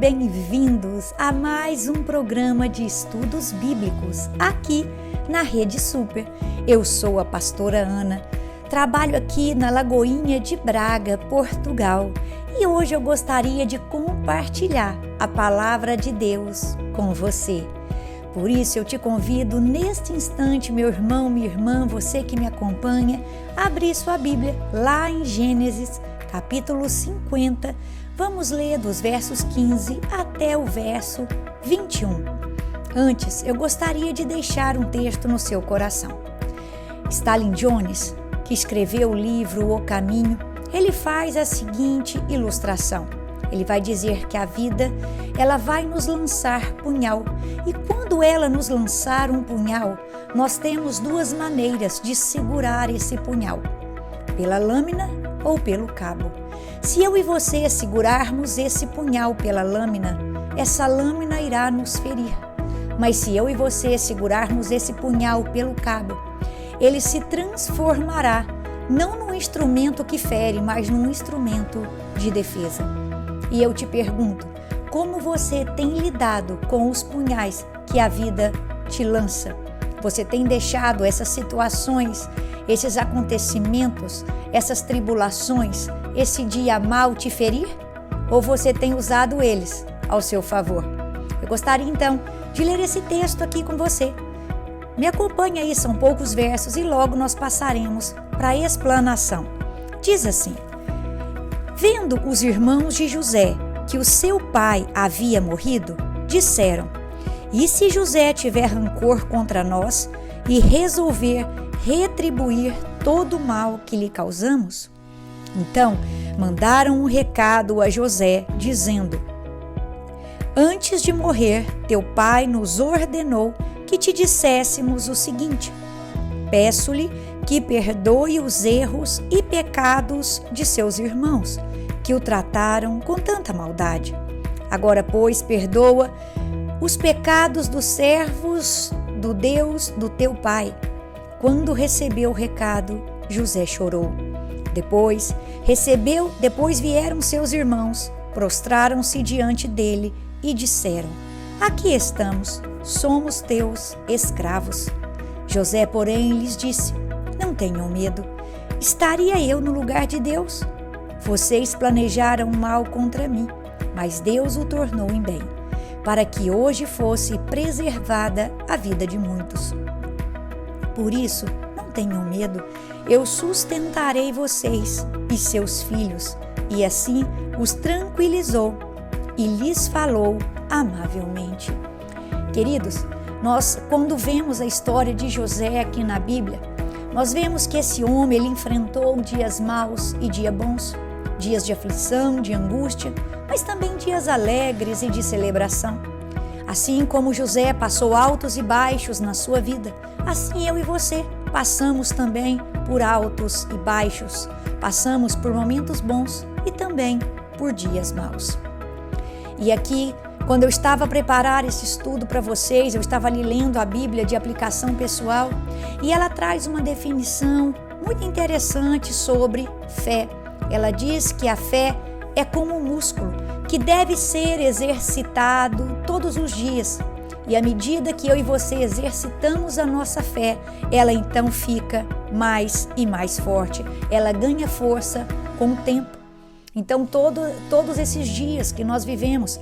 bem-vindos a mais um programa de estudos bíblicos aqui na Rede Super. Eu sou a pastora Ana, trabalho aqui na Lagoinha de Braga, Portugal, e hoje eu gostaria de compartilhar a palavra de Deus com você. Por isso eu te convido neste instante, meu irmão, minha irmã, você que me acompanha, a abrir sua Bíblia lá em Gênesis, capítulo 50, vamos ler dos versos 15 até o verso 21. Antes, eu gostaria de deixar um texto no seu coração. Stalin Jones, que escreveu o livro O Caminho, ele faz a seguinte ilustração. Ele vai dizer que a vida, ela vai nos lançar punhal, e quando ela nos lançar um punhal, nós temos duas maneiras de segurar esse punhal, pela lâmina ou pelo cabo. Se eu e você segurarmos esse punhal pela lâmina, essa lâmina irá nos ferir. Mas se eu e você segurarmos esse punhal pelo cabo, ele se transformará não num instrumento que fere, mas num instrumento de defesa. E eu te pergunto, como você tem lidado com os punhais que a vida te lança? Você tem deixado essas situações, esses acontecimentos, essas tribulações, esse dia mal te ferir? Ou você tem usado eles ao seu favor? Eu gostaria então de ler esse texto aqui com você. Me acompanhe aí, são poucos versos e logo nós passaremos para a explanação. Diz assim: vendo os irmãos de José que o seu pai havia morrido, disseram: e se José tiver rancor contra nós e resolver retribuir todo o mal que lhe causamos? Então mandaram um recado a José, dizendo: antes de morrer, teu pai nos ordenou que te disséssemos o seguinte: peço-lhe que perdoe os erros e pecados de seus irmãos, que o trataram com tanta maldade. Agora, pois, perdoa os pecados dos servos do Deus do teu pai. Quando recebeu o recado, José chorou. Depois vieram seus irmãos, prostraram-se diante dele e disseram: aqui estamos, somos teus escravos. José, porém, lhes disse: não tenham medo, estaria eu no lugar de Deus? Vocês planejaram mal contra mim, mas Deus o tornou em bem, para que hoje fosse preservada a vida de muitos. Por isso, não tenham medo, eu sustentarei vocês e seus filhos. E assim os tranquilizou e lhes falou amavelmente. Queridos, nós quando vemos a história de José aqui na Bíblia, nós vemos que esse homem ele enfrentou dias maus e dias bons, dias de aflição, de angústia, mas também dias alegres e de celebração. Assim como José passou altos e baixos na sua vida, assim eu e você passamos também por altos e baixos, passamos por momentos bons e também por dias maus. E aqui, quando eu estava a preparar esse estudo para vocês, eu estava ali lendo a Bíblia de aplicação pessoal e ela traz uma definição muito interessante sobre fé. Ela diz que a fé é como um músculo que deve ser exercitado todos os dias. E à medida que eu e você exercitamos a nossa fé, ela então fica mais e mais forte. Ela ganha força com o tempo. Então todos esses dias que nós vivemos,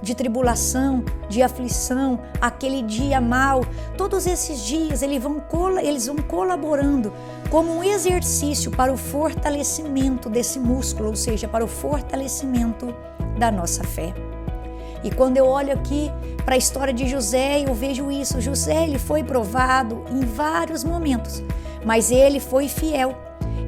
de tribulação, de aflição, aquele dia mau, todos esses dias eles vão colaborando como um exercício para o fortalecimento desse músculo, ou seja, para o fortalecimento da nossa fé. E quando eu olho aqui para a história de José, eu vejo isso. José ele foi provado em vários momentos, mas ele foi fiel.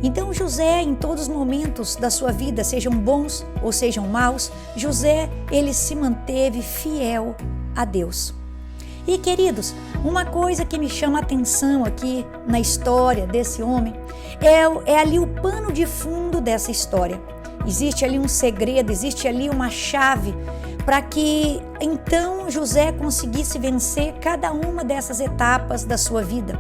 Então José, em todos os momentos da sua vida, sejam bons ou sejam maus, José, ele se manteve fiel a Deus. E uma coisa que me chama a atenção aqui na história desse homem é ali o pano de fundo dessa história. Existe ali um segredo, existe ali uma chave para que então José conseguisse vencer cada uma dessas etapas da sua vida.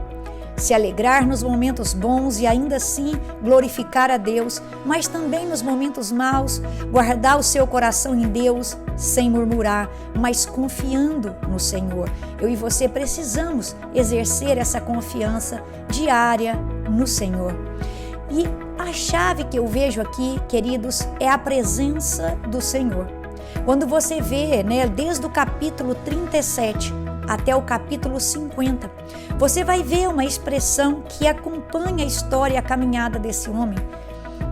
se alegrar nos momentos bons e ainda assim glorificar a Deus, mas também nos momentos maus, guardar o seu coração em Deus, sem murmurar, mas confiando no Senhor. Eu e você precisamos exercer essa confiança diária no Senhor. E a chave que eu vejo aqui, queridos, é a presença do Senhor. Quando você vê, desde o capítulo 37 até o capítulo 50, você vai ver uma expressão que acompanha a história e a caminhada desse homem.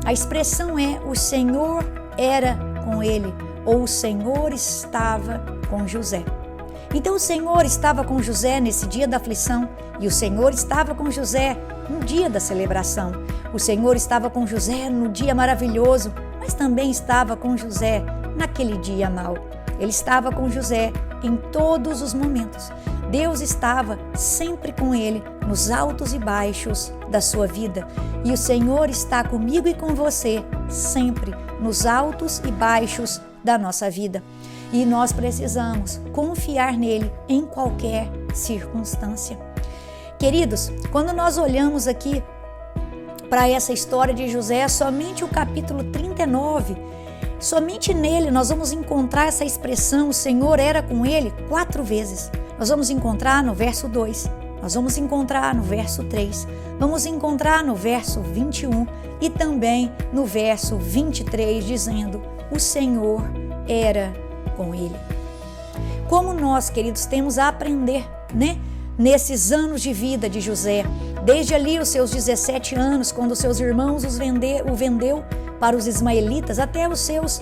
A expressão é: o Senhor era com ele, ou o Senhor estava com José. Então o Senhor estava com José nesse dia da aflição, e o Senhor estava com José no dia da celebração. O Senhor estava com José no dia maravilhoso, mas também estava com José naquele dia mau. Ele estava com José em todos os momentos. Deus estava sempre com ele nos altos e baixos da sua vida. E o Senhor está comigo e com você sempre nos altos e baixos da nossa vida. E nós precisamos confiar nele em qualquer circunstância. Queridos, quando nós olhamos aqui para essa história de José, somente o capítulo 39, somente nele nós vamos encontrar essa expressão: o Senhor era com ele 4 vezes. Nós vamos encontrar no verso 2, nós vamos encontrar no verso 3, vamos encontrar no verso 21 e também no verso 23, dizendo: o Senhor era com ele. Como nós, queridos, temos a aprender, nesses anos de vida de José, desde ali os seus 17 anos, quando seus irmãos o vendeu para os ismaelitas, até os seus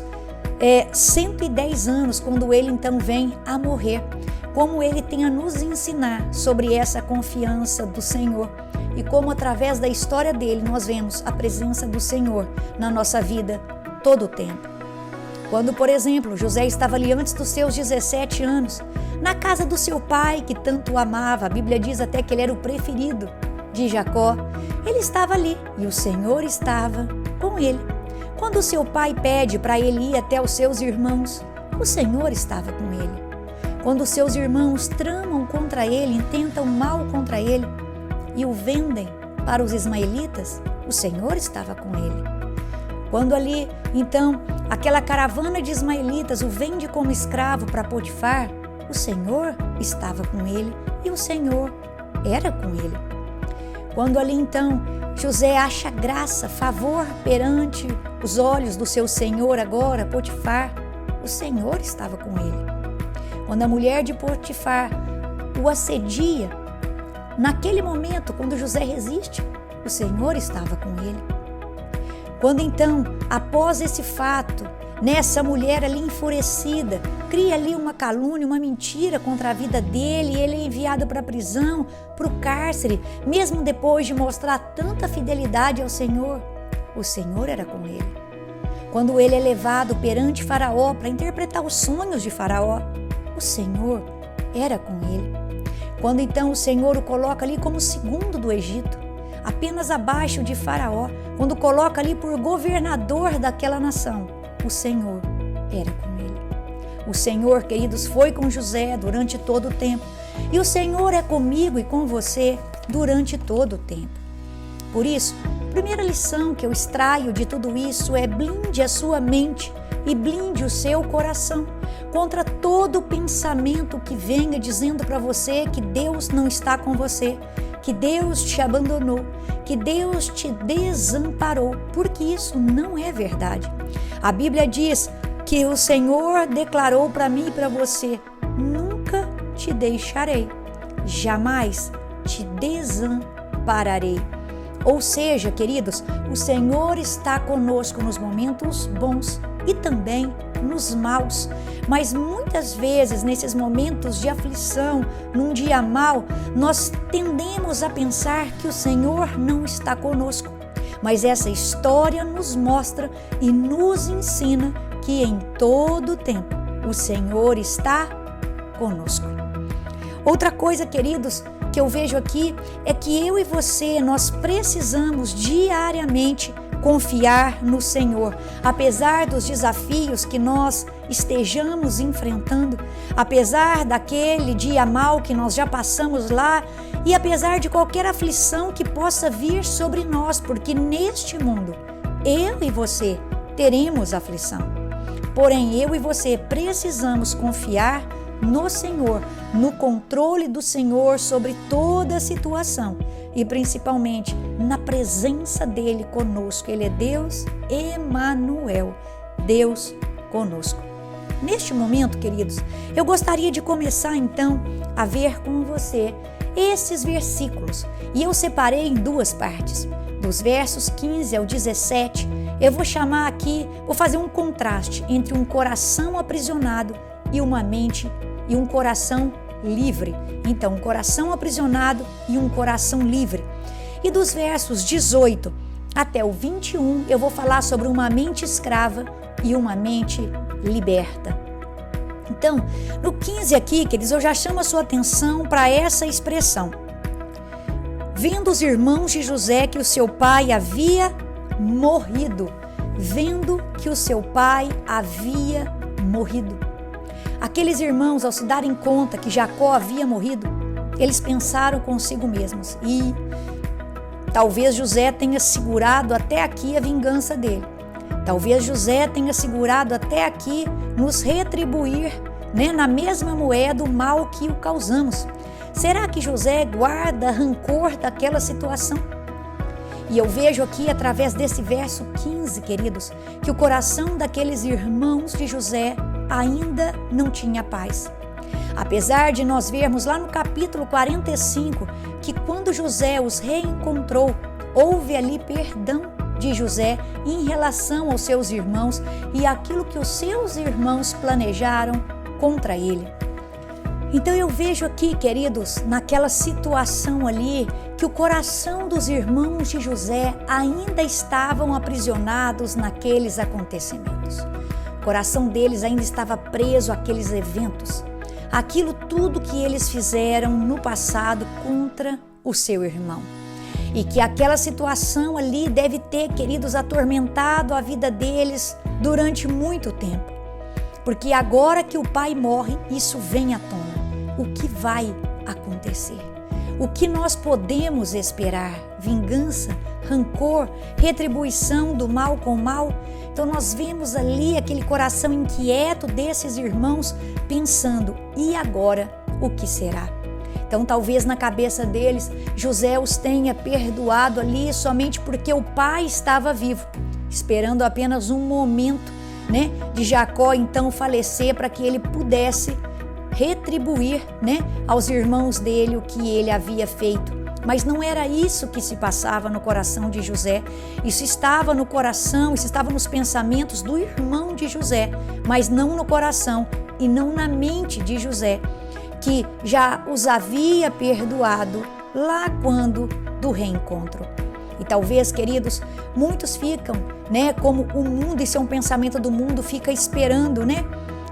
110 anos, quando ele então vem a morrer. Como ele tem a nos ensinar sobre essa confiança do Senhor e como através da história dele nós vemos a presença do Senhor na nossa vida todo o tempo. Quando, por exemplo, José estava ali antes dos seus 17 anos, na casa do seu pai, que tanto o amava, a Bíblia diz até que ele era o preferido de Jacó, ele estava ali e o Senhor estava com ele. Quando o seu pai pede para ele ir até os seus irmãos, o Senhor estava com ele. Quando os seus irmãos tramam contra ele, intentam mal contra ele e o vendem para os ismaelitas, o Senhor estava com ele. Quando ali, então, aquela caravana de ismaelitas o vende como escravo para Potifar, o Senhor estava com ele e o Senhor era com ele. Quando ali, então, José acha graça, favor perante os olhos do seu senhor agora, Potifar, o Senhor estava com ele. Quando a mulher de Potifar o assedia, naquele momento, quando José resiste, o Senhor estava com ele. Quando então, após esse fato, essa mulher ali enfurecida, cria ali uma calúnia, uma mentira contra a vida dele, e ele é enviado para a prisão, para o cárcere, mesmo depois de mostrar tanta fidelidade ao Senhor, o Senhor era com ele. Quando ele é levado perante Faraó para interpretar os sonhos de Faraó, o Senhor era com ele. Quando então o Senhor o coloca ali como segundo do Egito, apenas abaixo de Faraó, quando coloca ali por governador daquela nação, o Senhor era com ele. O Senhor, queridos, foi com José durante todo o tempo, e o Senhor é comigo e com você durante todo o tempo. Por isso, a primeira lição que eu extraio de tudo isso é: blinde a sua mente e blinde o seu coração contra todo pensamento que venha dizendo para você que Deus não está com você, que Deus te abandonou, que Deus te desamparou, porque isso não é verdade. A Bíblia diz que o Senhor declarou para mim e para você: nunca te deixarei, jamais te desampararei. Ou seja, queridos, o Senhor está conosco nos momentos bons e também nos maus. Mas muitas vezes, nesses momentos de aflição, num dia mau, nós tendemos a pensar que o Senhor não está conosco. Mas essa história nos mostra e nos ensina que em todo tempo o Senhor está conosco. Outra coisa, queridos, que eu vejo aqui é que eu e você, nós precisamos diariamente confiar no Senhor, apesar dos desafios que nós estejamos enfrentando, apesar daquele dia mau que nós já passamos lá E apesar de qualquer aflição que possa vir sobre nós, porque neste mundo, eu e você teremos aflição. Porém, eu e você precisamos confiar no Senhor, no controle do Senhor sobre toda a situação e principalmente na presença dele conosco. Ele é Deus Emanuel, Deus conosco. Neste momento, queridos, eu gostaria de começar então a ver com você esses versículos, e eu separei em duas partes, dos versos 15 ao 17. Eu vou chamar aqui, vou fazer um contraste entre um coração aprisionado e uma mente e um coração livre. Então, um coração aprisionado e um coração livre. E dos versos 18 até o 21, eu vou falar sobre uma mente escrava e uma mente liberta. Então, no 15 aqui, queridos, eu já chamo a sua atenção para essa expressão. Vendo os irmãos de José que o seu pai havia morrido. Vendo que o seu pai havia morrido. Aqueles irmãos, ao se darem conta que Jacó havia morrido, eles pensaram consigo mesmos. E talvez José tenha segurado até aqui a vingança dele. Talvez José tenha segurado até aqui nos retribuir, na mesma moeda o mal que o causamos. Será que José guarda rancor daquela situação? E eu vejo aqui, através desse verso 15, queridos, que o coração daqueles irmãos de José ainda não tinha paz. Apesar de nós vermos lá no capítulo 45 que quando José os reencontrou, houve ali perdão de José em relação aos seus irmãos e aquilo que os seus irmãos planejaram contra ele. Então eu vejo aqui, queridos, naquela situação ali, que o coração dos irmãos de José ainda estavam aprisionados naqueles acontecimentos. O coração deles ainda estava preso àqueles eventos, aquilo tudo que eles fizeram no passado contra o seu irmão. E que aquela situação ali deve ter, queridos, atormentado a vida deles durante muito tempo. Porque agora que o pai morre, isso vem à tona. O que vai acontecer? O que nós podemos esperar? Vingança, rancor, retribuição do mal com mal? Então nós vemos ali aquele coração inquieto desses irmãos pensando, e agora o que será? Então talvez na cabeça deles, José os tenha perdoado ali somente porque o pai estava vivo, esperando apenas um momento, de Jacó então falecer para que ele pudesse retribuir, aos irmãos dele o que ele havia feito. Mas não era isso que se passava no coração de José. Isso estava no coração, isso estava nos pensamentos do irmão de José, mas não no coração e não na mente de José, que já os havia perdoado lá quando do reencontro. E talvez, queridos, muitos ficam, como o mundo, isso é um pensamento do mundo, fica esperando,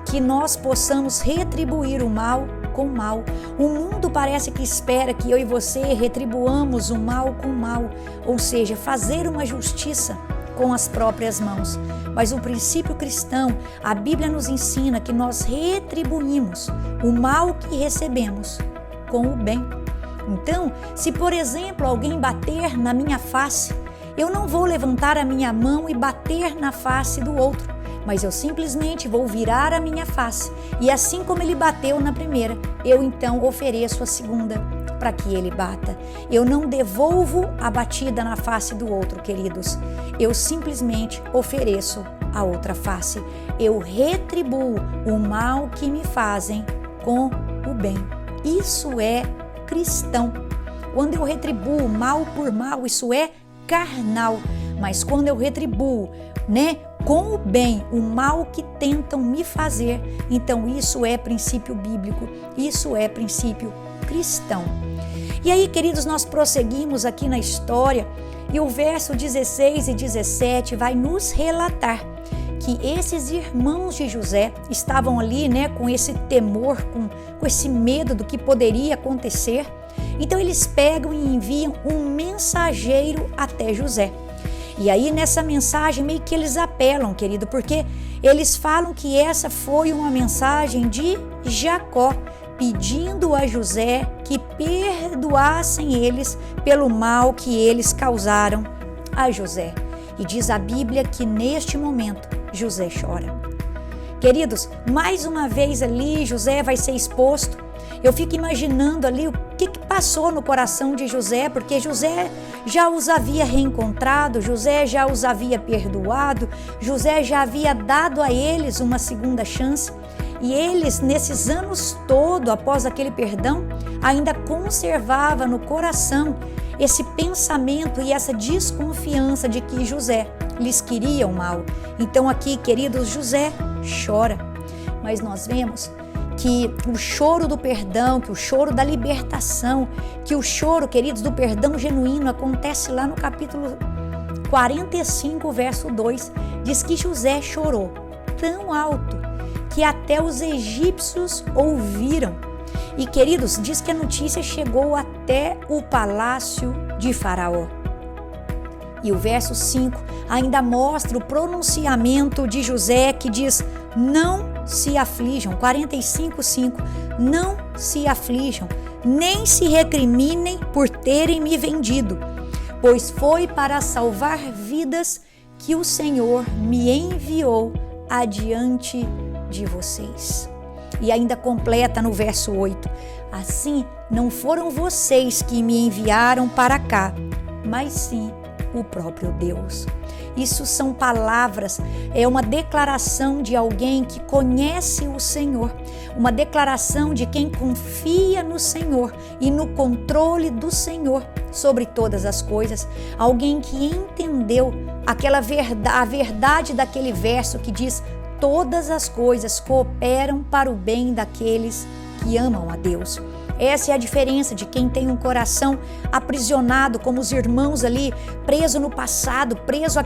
que nós possamos retribuir o mal com o mal. O mundo parece que espera que eu e você retribuamos o mal com o mal, ou seja, fazer uma justiça com as próprias mãos. Mas o princípio cristão, a Bíblia nos ensina que nós retribuímos o mal que recebemos com o bem. Então, se por exemplo alguém bater na minha face, eu não vou levantar a minha mão e bater na face do outro, mas eu simplesmente vou virar a minha face e assim como ele bateu na primeira, eu então ofereço a segunda para que ele bata. Eu não devolvo a batida na face do outro, queridos. Eu simplesmente ofereço a outra face. Eu retribuo o mal que me fazem com o bem. Isso é cristão. Quando eu retribuo mal por mal, isso é carnal. Mas quando eu retribuo, com o bem, o mal que tentam me fazer, então isso é princípio bíblico, isso é princípio cristão. E aí, queridos, nós prosseguimos aqui na história e o verso 16 e 17 vai nos relatar que esses irmãos de José estavam ali, com esse temor, com esse medo do que poderia acontecer. Então eles pegam e enviam um mensageiro até José. E aí nessa mensagem meio que eles apelam, querido, porque eles falam que essa foi uma mensagem de Jacó, pedindo a José que perdoassem eles pelo mal que eles causaram a José. E diz a Bíblia que neste momento José chora. Queridos, mais uma vez ali José vai ser exposto. Eu fico imaginando ali o que passou no coração de José, porque José já os havia reencontrado, José já os havia perdoado, José já havia dado a eles uma segunda chance. E eles, nesses anos todos, após aquele perdão, ainda conservava no coração esse pensamento e essa desconfiança de que José lhes queria o mal. Então aqui, queridos, José chora. Mas nós vemos que o choro do perdão, que o choro da libertação, que o choro, queridos, do perdão genuíno acontece lá no capítulo 45, verso 2. Diz que José chorou tão alto que até os egípcios ouviram. E, queridos, diz que a notícia chegou até o palácio de Faraó. E o verso 5 ainda mostra o pronunciamento de José, que diz: não se aflijam. 45:5, não se aflijam, nem se recriminem por terem me vendido, pois foi para salvar vidas que o Senhor me enviou adiante de vocês. E ainda completa no verso 8: assim, não foram vocês que me enviaram para cá, mas sim o próprio Deus. Isso são palavras, é uma declaração de alguém que conhece o Senhor, uma declaração de quem confia no Senhor e no controle do Senhor sobre todas as coisas. Alguém que entendeu a verdade daquele verso que diz: todas as coisas cooperam para o bem daqueles que amam a Deus. Essa é a diferença de quem tem um coração aprisionado, como os irmãos ali, preso no passado, preso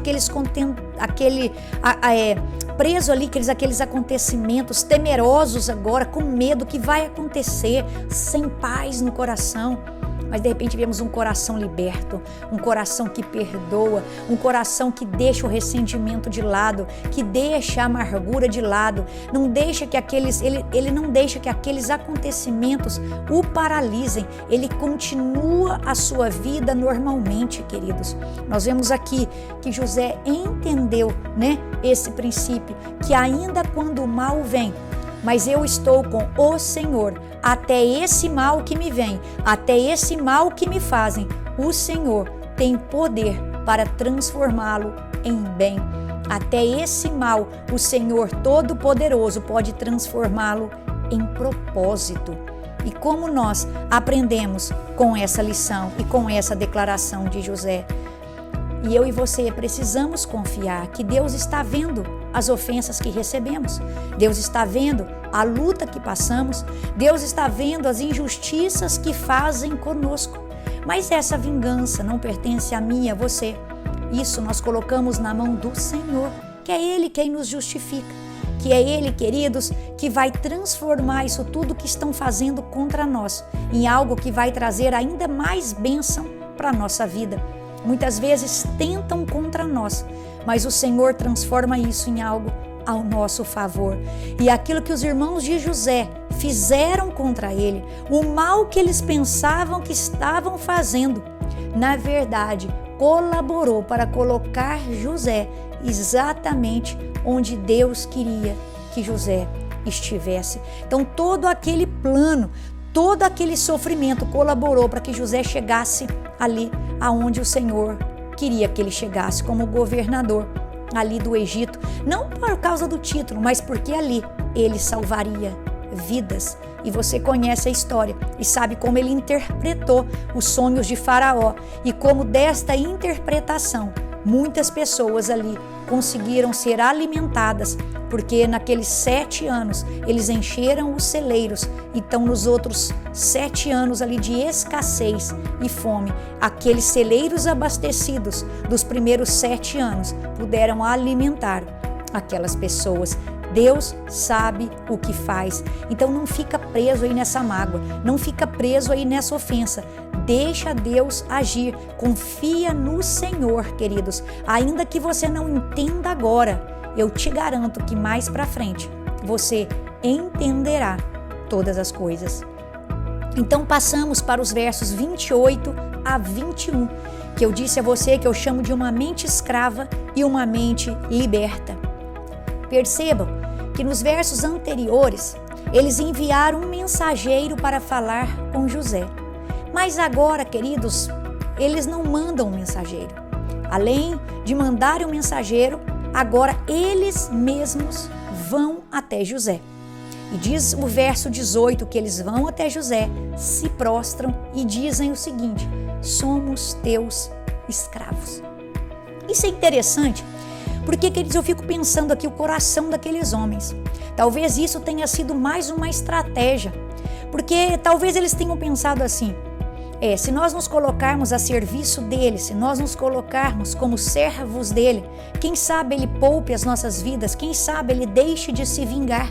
preso ali aqueles acontecimentos, temerosos agora, com medo que vai acontecer, sem paz no coração. Mas de repente vemos um coração liberto, um coração que perdoa, um coração que deixa o ressentimento de lado, que deixa a amargura de lado, não deixa que ele não deixa que aqueles acontecimentos o paralisem, ele continua a sua vida normalmente, queridos. Nós vemos aqui que José entendeu, esse princípio, que ainda quando o mal vem, mas eu estou com o Senhor, até esse mal que me vem, até esse mal que me fazem, o Senhor tem poder para transformá-lo em bem. Até esse mal, o Senhor Todo-Poderoso pode transformá-lo em propósito. E como nós aprendemos com essa lição e com essa declaração de José? E eu e você precisamos confiar que Deus está vendo as ofensas que recebemos, Deus está vendo a luta que passamos, Deus está vendo as injustiças que fazem conosco. Mas essa vingança não pertence a mim e a você. Isso nós colocamos na mão do Senhor, que é Ele quem nos justifica, que é Ele, queridos, que vai transformar isso tudo que estão fazendo contra nós em algo que vai trazer ainda mais bênção para a nossa vida. Muitas vezes tentam contra nós, mas o Senhor transforma isso em algo ao nosso favor. E aquilo que os irmãos de José fizeram contra ele, o mal que eles pensavam que estavam fazendo, na verdade, colaborou para colocar José exatamente onde Deus queria que José estivesse. Então, todo aquele plano, todo aquele sofrimento colaborou para que José chegasse ali aonde o Senhor queria que ele chegasse, como governador ali do Egito, não por causa do título, mas porque ali ele salvaria vidas. E você conhece a história e sabe como ele interpretou os sonhos de Faraó e como desta interpretação muitas pessoas ali conseguiram ser alimentadas, porque naqueles 7 anos eles encheram os celeiros. Então nos outros 7 anos ali de escassez e fome, aqueles celeiros abastecidos dos primeiros 7 anos puderam alimentar aquelas pessoas. Deus sabe o que faz. Então não fica preso aí nessa mágoa, não fica preso aí nessa ofensa. Deixa Deus agir, confia no Senhor, queridos. Ainda que você não entenda agora, eu te garanto que mais para frente você entenderá todas as coisas. Então passamos para os versos 28 a 21, que eu disse a você que eu chamo de uma mente escrava e uma mente liberta. Percebam que nos versos anteriores, eles enviaram um mensageiro para falar com José. Mas agora, queridos, eles não mandam um mensageiro. Além de mandarem um mensageiro, agora eles mesmos vão até José. E diz o verso 18 que eles vão até José, se prostram e dizem o seguinte: somos teus escravos. Isso é interessante, porque, queridos, eu fico pensando aqui o coração daqueles homens. Talvez isso tenha sido mais uma estratégia, porque talvez eles tenham pensado assim: se nós nos colocarmos a serviço dele, se nós nos colocarmos como servos dele, quem sabe ele poupe as nossas vidas, quem sabe ele deixe de se vingar.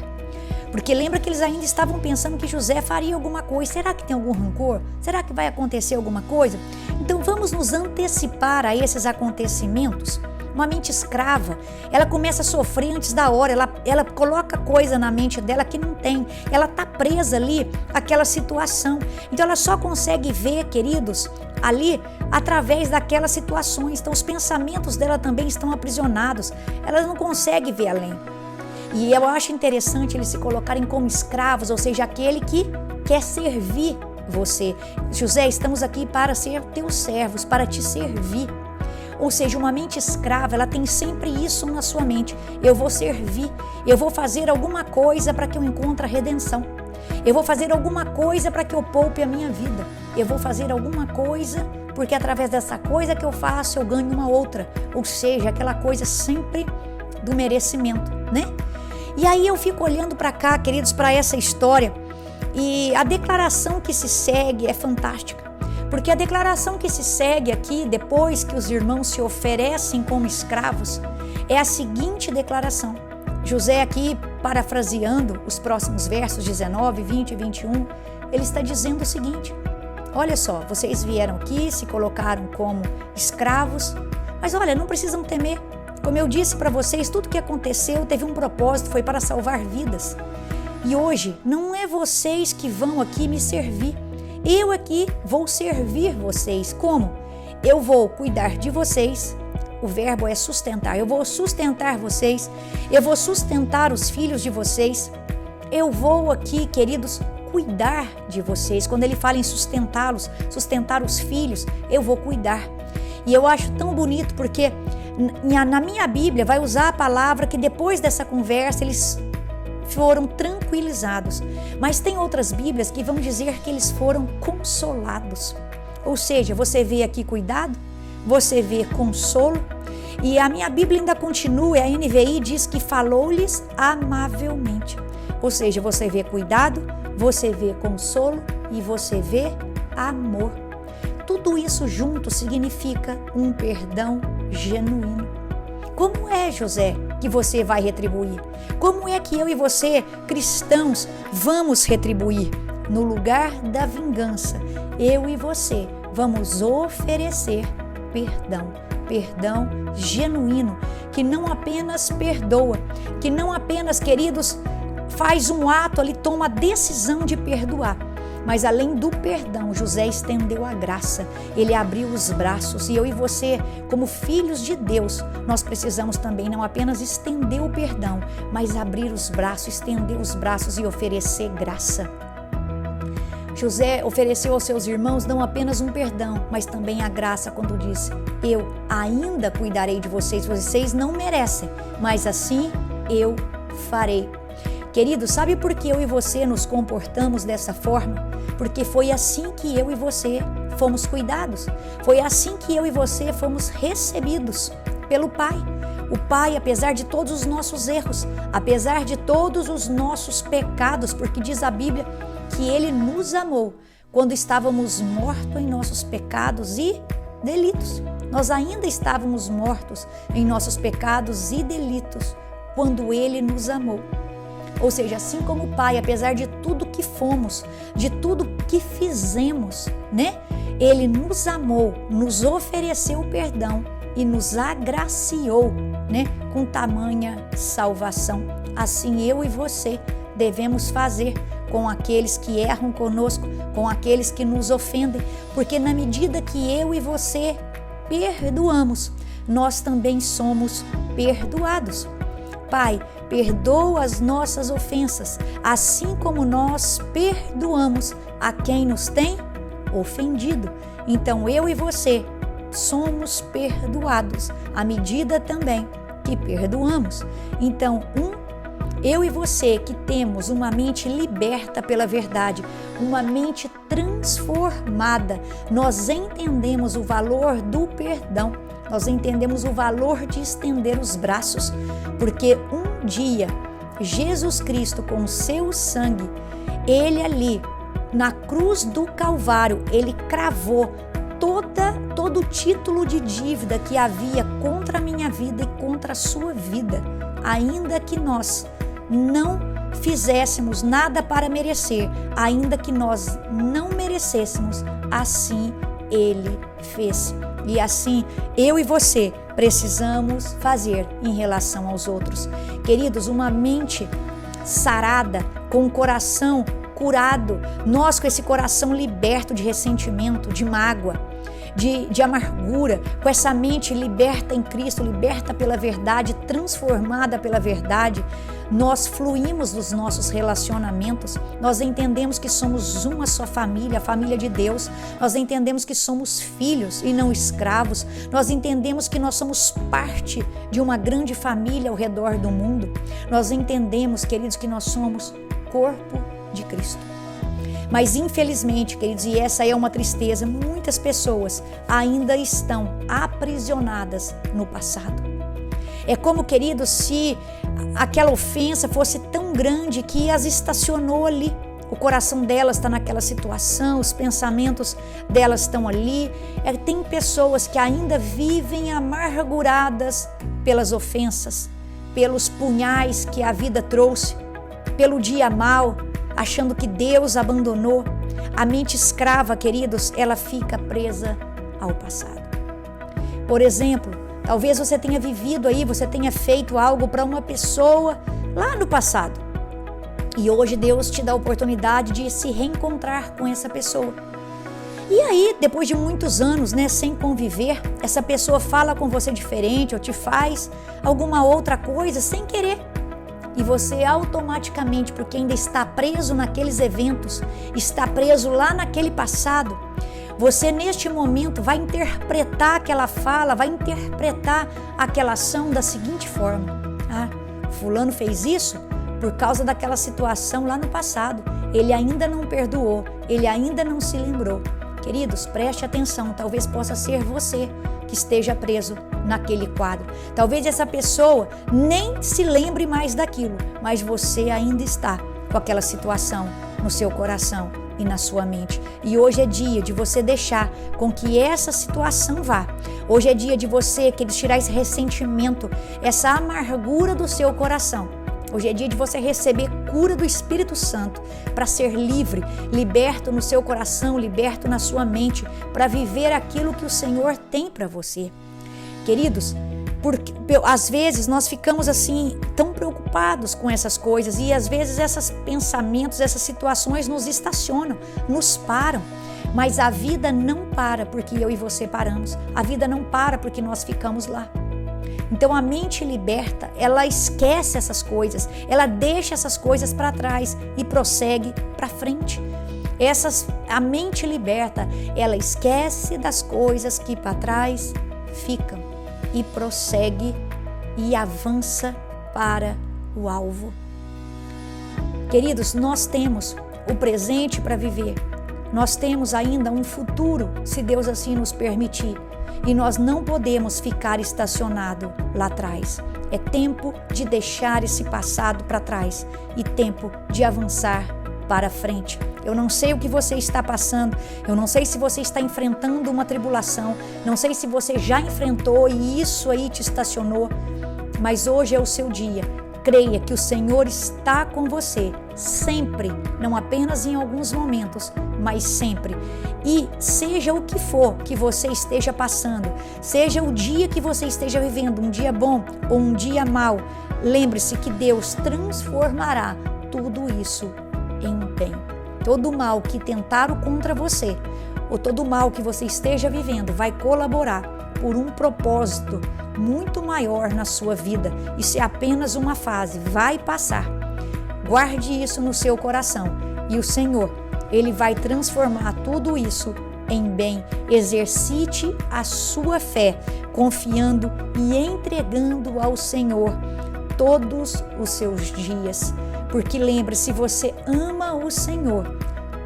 Porque lembra que eles ainda estavam pensando que José faria alguma coisa. Será que tem algum rancor? Será que vai acontecer alguma coisa? Então vamos nos antecipar a esses acontecimentos. Uma mente escrava, ela começa a sofrer antes da hora, ela coloca coisa na mente dela que não tem, ela está presa ali àquela situação. Então ela só consegue ver, queridos, ali através daquelas situações. Então os pensamentos dela também estão aprisionados, ela não consegue ver além. E eu acho interessante eles se colocarem como escravos, ou seja, aquele que quer servir você. José, estamos aqui para ser teus servos, para te servir. Ou seja, uma mente escrava, ela tem sempre isso na sua mente: eu vou servir, eu vou fazer alguma coisa para que eu encontre a redenção, eu vou fazer alguma coisa para que eu poupe a minha vida, eu vou fazer alguma coisa porque através dessa coisa que eu faço eu ganho uma outra. Ou seja, aquela coisa sempre do merecimento, né? E aí eu fico olhando para cá, queridos, para essa história, e a declaração que se segue é fantástica. Porque a declaração que se segue aqui, depois que os irmãos se oferecem como escravos, é a seguinte declaração. José aqui, parafraseando os próximos versos 19, 20 e 21, ele está dizendo o seguinte: olha só, vocês vieram aqui, se colocaram como escravos, mas olha, não precisam temer. Como eu disse para vocês, tudo que aconteceu teve um propósito, foi para salvar vidas. E hoje, não é vocês que vão aqui me servir. Eu aqui vou servir vocês. Como? Eu vou cuidar de vocês. O verbo é sustentar. Eu vou sustentar vocês. Eu vou sustentar os filhos de vocês. Eu vou aqui, queridos, cuidar de vocês. Quando ele fala em sustentá-los, sustentar os filhos, eu vou cuidar. E eu acho tão bonito porque na minha Bíblia vai usar a palavra que depois dessa conversa eles foram tranquilizados. Mas tem outras Bíblias que vão dizer que eles foram consolados. Ou seja, você vê aqui cuidado, você vê consolo. E a minha Bíblia ainda continua, a NVI diz que falou-lhes amavelmente. Ou seja, você vê cuidado, você vê consolo e você vê amor. Tudo isso junto significa um perdão genuíno. Como é, José, que você vai retribuir? Como é que eu e você, cristãos, vamos retribuir? No lugar da vingança, eu e você vamos oferecer perdão. Perdão genuíno, que não apenas perdoa, que não apenas, queridos, faz um ato ali, toma a decisão de perdoar. Mas além do perdão, José estendeu a graça, ele abriu os braços. E eu e você, como filhos de Deus, nós precisamos também não apenas estender o perdão, mas abrir os braços, estender os braços e oferecer graça. José ofereceu aos seus irmãos não apenas um perdão, mas também a graça quando disse: eu ainda cuidarei de vocês, vocês não merecem, mas assim eu farei. Querido, sabe por que eu e você nos comportamos dessa forma? Porque foi assim que eu e você fomos cuidados. Foi assim que eu e você fomos recebidos pelo Pai. O Pai, apesar de todos os nossos erros, apesar de todos os nossos pecados, porque diz a Bíblia que Ele nos amou quando estávamos mortos em nossos pecados e delitos. Nós ainda estávamos mortos em nossos pecados e delitos quando Ele nos amou. Ou seja, assim como o Pai, apesar de tudo que fomos, de tudo que fizemos, né? Ele nos amou, nos ofereceu perdão e nos agraciou, né? Com tamanha salvação. Assim eu e você devemos fazer com aqueles que erram conosco, com aqueles que nos ofendem, porque na medida que eu e você perdoamos, nós também somos perdoados. Pai, perdoa as nossas ofensas, assim como nós perdoamos a quem nos tem ofendido. Então eu e você somos perdoados, à medida também que perdoamos. Então, eu e você que temos uma mente liberta pela verdade, uma mente transformada, nós entendemos o valor do perdão, nós entendemos o valor de estender os braços, porque um dia Jesus Cristo com o seu sangue, ele ali na cruz do Calvário, ele cravou todo o título de dívida que havia contra a minha vida e contra a sua vida, ainda que nós não fizéssemos nada para merecer, ainda que nós não merecêssemos, assim ele fez. E assim eu e você precisamos fazer em relação aos outros. Queridos, uma mente sarada, com o coração curado, nós com esse coração liberto de ressentimento, de mágoa, de amargura, com essa mente liberta em Cristo, liberta pela verdade, transformada pela verdade, nós fluímos nos nossos relacionamentos, nós entendemos que somos uma só família, a família de Deus, nós entendemos que somos filhos e não escravos, nós entendemos que nós somos parte de uma grande família ao redor do mundo, nós entendemos, queridos, que nós somos corpo de Cristo. Mas infelizmente, queridos, e essa é uma tristeza, muitas pessoas ainda estão aprisionadas no passado. É como, queridos, se aquela ofensa fosse tão grande que as estacionou ali. O coração delas está naquela situação, os pensamentos delas estão ali. Tem pessoas que ainda vivem amarguradas pelas ofensas, pelos punhais que a vida trouxe, pelo dia mau, achando que Deus abandonou. A mente escrava, queridos, ela fica presa ao passado. Por exemplo, talvez você tenha vivido aí, você tenha feito algo para uma pessoa lá no passado. E hoje Deus te dá a oportunidade de se reencontrar com essa pessoa. E aí, depois de muitos anos, sem conviver, essa pessoa fala com você diferente ou te faz alguma outra coisa sem querer. E você automaticamente, porque ainda está preso naqueles eventos, está preso lá naquele passado, você neste momento vai interpretar aquela fala, vai interpretar aquela ação da seguinte forma: fulano fez isso por causa daquela situação lá no passado, ele ainda não perdoou, ele ainda não se lembrou. Queridos, preste atenção, talvez possa ser você que esteja preso naquele quadro. Talvez essa pessoa nem se lembre mais daquilo, mas você ainda está com aquela situação no seu coração e na sua mente. E hoje é dia de você deixar com que essa situação vá. Hoje é dia de você, tirar esse ressentimento, essa amargura do seu coração. Hoje é dia de você receber cura do Espírito Santo para ser livre, liberto no seu coração, liberto na sua mente, para viver aquilo que o Senhor tem para você. Queridos, porque às vezes nós ficamos assim tão preocupados com essas coisas e às vezes esses pensamentos, essas situações nos estacionam, nos param. Mas a vida não para porque eu e você paramos. A vida não para porque nós ficamos lá. Então a mente liberta, ela esquece essas coisas, ela deixa essas coisas para trás e prossegue para frente. A mente liberta, ela esquece das coisas que para trás ficam e prossegue e avança para o alvo. Queridos, nós temos o presente para viver, nós temos ainda um futuro, se Deus assim nos permitir. E nós não podemos ficar estacionado lá atrás. É tempo de deixar esse passado para trás e tempo de avançar para frente. Eu não sei o que você está passando, eu não sei se você está enfrentando uma tribulação, não sei se você já enfrentou e isso aí te estacionou, mas hoje é o seu dia. Creia que o Senhor está com você sempre, não apenas em alguns momentos, mas sempre. E seja o que for que você esteja passando, seja o dia que você esteja vivendo, um dia bom ou um dia mau, lembre-se que Deus transformará tudo isso em bem. Todo mal que tentaram contra você, ou todo mal que você esteja vivendo, vai colaborar por um propósito muito maior na sua vida. Isso é apenas uma fase, vai passar. Guarde isso no seu coração e o Senhor, Ele vai transformar tudo isso em bem. Exercite a sua fé, confiando e entregando ao Senhor todos os seus dias. Porque lembre, se você ama o Senhor,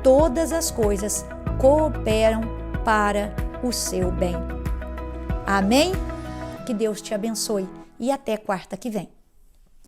todas as coisas cooperam para o seu bem. Amém? Que Deus te abençoe e até quarta que vem.